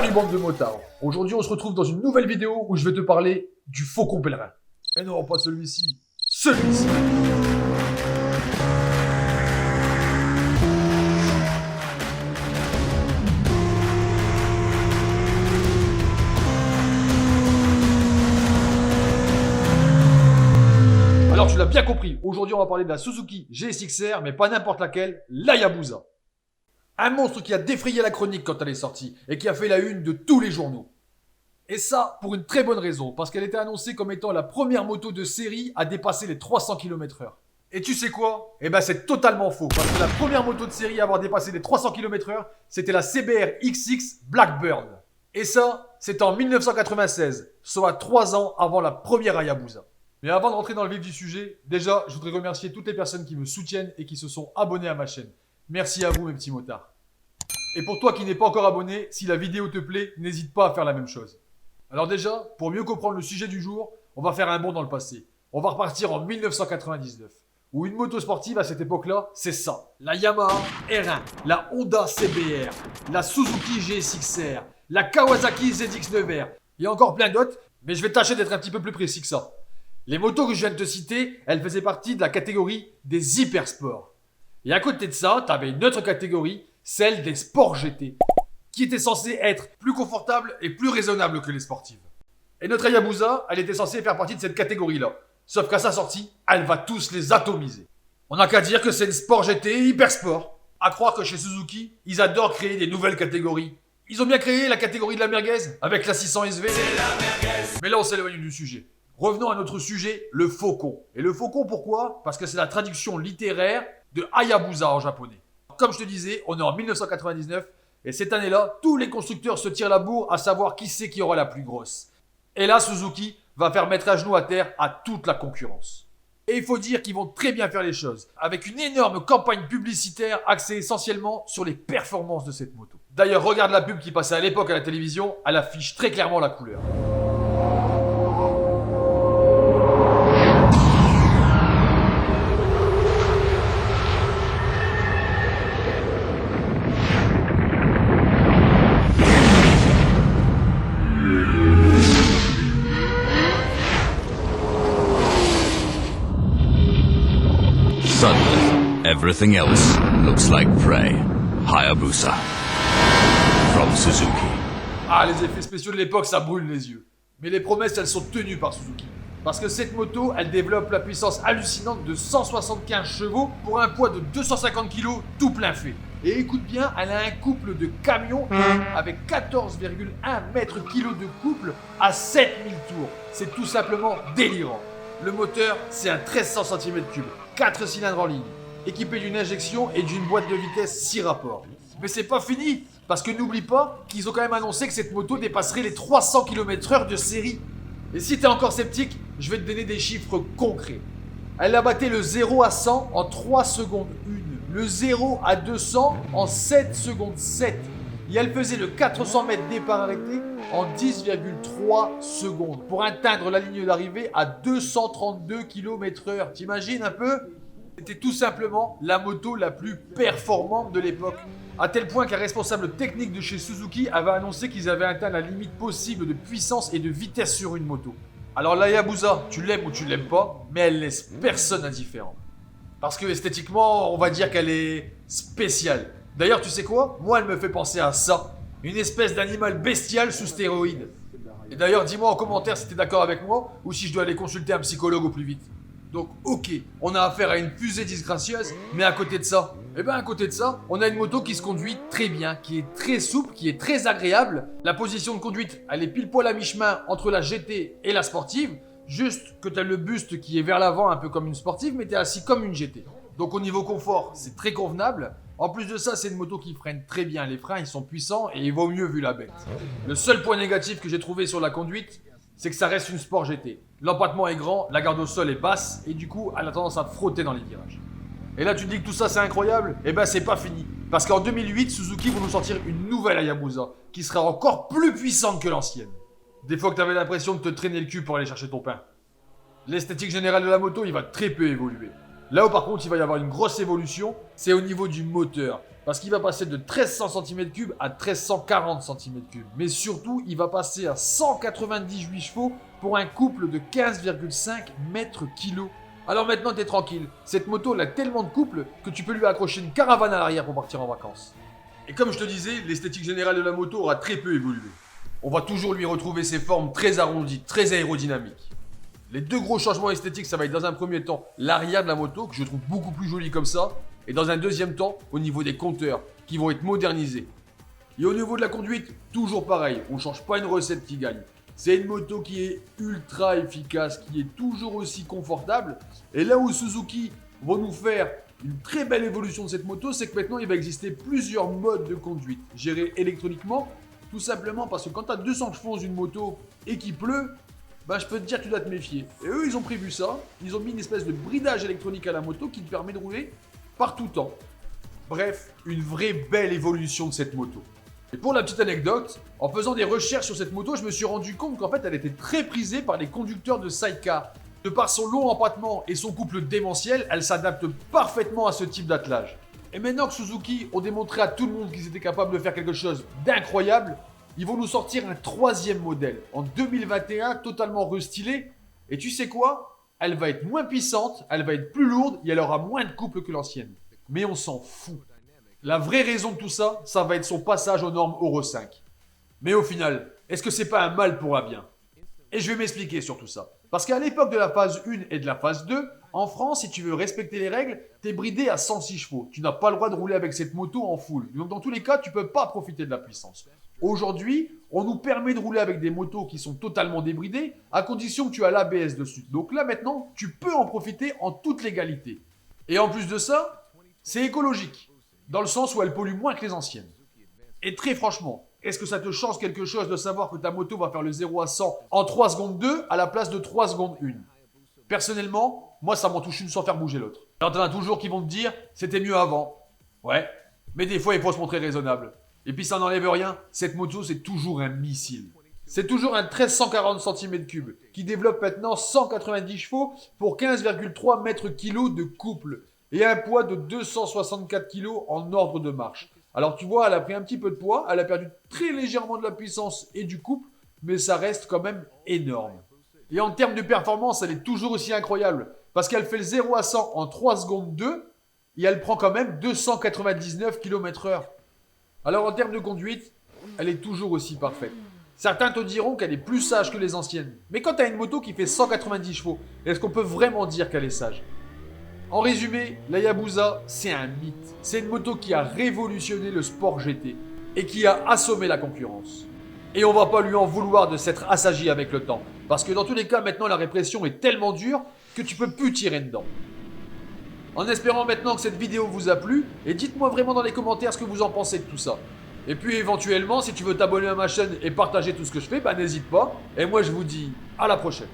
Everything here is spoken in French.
Salut bande de motards. Aujourd'hui on se retrouve dans une nouvelle vidéo où je vais te parler du Faucon Pèlerin. Et non, pas celui-ci. Celui-ci. Alors tu l'as bien compris, aujourd'hui on va parler de la Suzuki GSX-R, mais pas n'importe laquelle, l'Hayabusa. Un monstre qui a défrayé la chronique quand elle est sortie et qui a fait la une de tous les journaux. Et ça, pour une très bonne raison, parce qu'elle était annoncée comme étant la première moto de série à dépasser les 300 km/h. Et tu sais quoi? Eh ben c'est totalement faux, parce que la première moto de série à avoir dépassé les 300 km/h, c'était la CBR XX Blackbird. Et ça, c'était en 1996, soit 3 ans avant la première Hayabusa. Mais avant de rentrer dans le vif du sujet, déjà, je voudrais remercier toutes les personnes qui me soutiennent et qui se sont abonnées à ma chaîne. Merci à vous mes petits motards. Et pour toi qui n'es pas encore abonné, si la vidéo te plaît, n'hésite pas à faire la même chose. Alors déjà, pour mieux comprendre le sujet du jour, on va faire un bond dans le passé. On va repartir en 1999, où une moto sportive à cette époque-là, c'est ça. La Yamaha R1, la Honda CBR, la Suzuki GSX-R, la Kawasaki ZX-9R, et encore plein d'autres, mais je vais tâcher d'être un petit peu plus précis que ça. Les motos que je viens de te citer, elles faisaient partie de la catégorie des hypersports. Et à côté de ça, tu avais une autre catégorie, celle des sports GT, qui était censée être plus confortable et plus raisonnable que les sportives. Et notre Hayabusa, elle était censée faire partie de cette catégorie-là. Sauf qu'à sa sortie, elle va tous les atomiser. On n'a qu'à dire que c'est une sport GT hyper sport. À croire que chez Suzuki, ils adorent créer des nouvelles catégories. Ils ont bien créé la catégorie de la merguez avec la 600 SV. C'est la merguez. Mais là, on s'éloigne du sujet. Revenons à notre sujet, le faucon. Et le faucon, pourquoi? Parce que c'est la traduction littéraire de Hayabusa en japonais. Comme je te disais, on est en 1999 et cette année-là, tous les constructeurs se tirent la bourre à savoir qui c'est qui aura la plus grosse. Et là, Suzuki va faire mettre à genoux à terre à toute la concurrence. Et il faut dire qu'ils vont très bien faire les choses, avec une énorme campagne publicitaire axée essentiellement sur les performances de cette moto. D'ailleurs, regarde la pub qui passait à l'époque à la télévision, elle affiche très clairement la couleur. Suddenly, everything else looks like prey. Hayabusa. From Suzuki. Ah, les effets spéciaux de l'époque, ça brûle les yeux. Mais les promesses, elles sont tenues par Suzuki. Parce que cette moto, elle développe la puissance hallucinante de 175 chevaux pour un poids de 250 kg tout plein fait. Et écoute bien, elle a un couple de camions avec 14,1 mètres kg de couple à 7000 tours. C'est tout simplement délirant. Le moteur, c'est un 1300 cm3, 4 cylindres en ligne, équipé d'une injection et d'une boîte de vitesse 6 rapports. Mais c'est pas fini, parce que n'oublie pas qu'ils ont quand même annoncé que cette moto dépasserait les 300 km/h de série. Et si t'es encore sceptique, je vais te donner des chiffres concrets. Elle a battu le 0 à 100 en 3 secondes 1, le 0 à 200 en 7 secondes 7. Et elle faisait le 400 mètres départ arrêté en 10,3 secondes pour atteindre la ligne d'arrivée à 232 km/h. T'imagines un peu? C'était tout simplement la moto la plus performante de l'époque. À tel point qu'un responsable technique de chez Suzuki avait annoncé qu'ils avaient atteint la limite possible de puissance et de vitesse sur une moto. Alors la Hayabusa, tu l'aimes ou tu l'aimes pas, mais elle laisse personne indifférent. Parce que esthétiquement, on va dire qu'elle est spéciale. D'ailleurs, tu sais quoi? Moi, elle me fait penser à ça. Une espèce d'animal bestial sous stéroïdes. Et d'ailleurs, dis-moi en commentaire si t'es d'accord avec moi ou si je dois aller consulter un psychologue au plus vite. Donc, ok, on a affaire à une fusée disgracieuse, mais à côté de ça, on a une moto qui se conduit très bien, qui est très souple, qui est très agréable. La position de conduite, elle est pile poil à mi-chemin entre la GT et la sportive. Juste que t'as le buste qui est vers l'avant, un peu comme une sportive, mais t'es assis comme une GT. Donc au niveau confort, c'est très convenable. En plus de ça, c'est une moto qui freine très bien. Les freins, ils sont puissants et il vaut mieux vu la bête. Le seul point négatif que j'ai trouvé sur la conduite, c'est que ça reste une sport GT. L'empattement est grand, la garde au sol est basse et du coup, elle a tendance à frotter dans les virages. Et là, tu te dis que tout ça, c'est incroyable? Eh ben, c'est pas fini. Parce qu'en 2008, Suzuki vont nous sortir une nouvelle Hayabusa qui sera encore plus puissante que l'ancienne. Des fois que t'avais l'impression de te traîner le cul pour aller chercher ton pain. L'esthétique générale de la moto, il va très peu évoluer. Là où par contre il va y avoir une grosse évolution, c'est au niveau du moteur. Parce qu'il va passer de 1300 cm3 à 1340 cm3. Mais surtout, il va passer à 198 chevaux pour un couple de 15,5 mètres-kg. Alors maintenant, t'es tranquille. Cette moto, elle a tellement de couple que tu peux lui accrocher une caravane à l'arrière pour partir en vacances. Et comme je te disais, l'esthétique générale de la moto aura très peu évolué. On va toujours lui retrouver ses formes très arrondies, très aérodynamiques. Les deux gros changements esthétiques, ça va être dans un premier temps l'arrière de la moto, que je trouve beaucoup plus joli comme ça, et dans un deuxième temps, au niveau des compteurs, qui vont être modernisés. Et au niveau de la conduite, toujours pareil, on ne change pas une recette qui gagne. C'est une moto qui est ultra efficace, qui est toujours aussi confortable. Et là où Suzuki vont nous faire une très belle évolution de cette moto, c'est que maintenant il va exister plusieurs modes de conduite, gérés électroniquement, tout simplement parce que quand tu as 200 chevaux dans une moto et qu'il pleut, bah je peux te dire que tu dois te méfier. Et eux, ils ont prévu ça, ils ont mis une espèce de bridage électronique à la moto qui te permet de rouler par tout temps. Bref, une vraie belle évolution de cette moto. Et pour la petite anecdote, en faisant des recherches sur cette moto, je me suis rendu compte qu'en fait elle était très prisée par les conducteurs de sidecar. De par son long empattement et son couple démentiel, elle s'adapte parfaitement à ce type d'attelage. Et maintenant que Suzuki ont démontré à tout le monde qu'ils étaient capables de faire quelque chose d'incroyable, ils vont nous sortir un troisième modèle en 2021 totalement restylé. Et tu sais quoi? Elle va être moins puissante, elle va être plus lourde et elle aura moins de couple que l'ancienne. Mais on s'en fout. La vraie raison de tout ça, ça va être son passage aux normes Euro 5. Mais au final, est-ce que c'est pas un mal pour un bien? Et je vais m'expliquer sur tout ça. Parce qu'à l'époque de la phase 1 et de la phase 2, en France, si tu veux respecter les règles, t'es bridé à 106 chevaux. Tu n'as pas le droit de rouler avec cette moto en full. Donc dans tous les cas, tu peux pas profiter de la puissance. Aujourd'hui, on nous permet de rouler avec des motos qui sont totalement débridées, à condition que tu as l'ABS dessus. Donc là maintenant, tu peux en profiter en toute légalité. Et en plus de ça, c'est écologique. Dans le sens où elle pollue moins que les anciennes. Et très franchement, est-ce que ça te change quelque chose de savoir que ta moto va faire le 0 à 100 en 3 secondes 2 à la place de 3 secondes 1? Personnellement, moi ça m'en touche une sans faire bouger l'autre. Alors t'en as toujours qui vont te dire, c'était mieux avant. Ouais, mais des fois il faut se montrer raisonnable. Et puis ça n'enlève rien, cette moto c'est toujours un missile. C'est toujours un 1340 cm3 qui développe maintenant 190 chevaux pour 15,3 mètres-kg de couple. Et un poids de 264 kg en ordre de marche. Alors tu vois, elle a pris un petit peu de poids, elle a perdu très légèrement de la puissance et du couple, mais ça reste quand même énorme. Et en termes de performance, elle est toujours aussi incroyable, parce qu'elle fait le 0 à 100 en 3 secondes 2, et elle prend quand même 299 km/h. Alors en termes de conduite, elle est toujours aussi parfaite. Certains te diront qu'elle est plus sage que les anciennes, mais quand tu as une moto qui fait 190 chevaux, est-ce qu'on peut vraiment dire qu'elle est sage ? En résumé, la Hayabusa, c'est un mythe. C'est une moto qui a révolutionné le sport GT et qui a assommé la concurrence. Et on va pas lui en vouloir de s'être assagi avec le temps. Parce que dans tous les cas, maintenant, la répression est tellement dure que tu peux plus tirer dedans. En espérant maintenant que cette vidéo vous a plu, et dites-moi vraiment dans les commentaires ce que vous en pensez de tout ça. Et puis éventuellement, si tu veux t'abonner à ma chaîne et partager tout ce que je fais, bah n'hésite pas. Et moi je vous dis à la prochaine.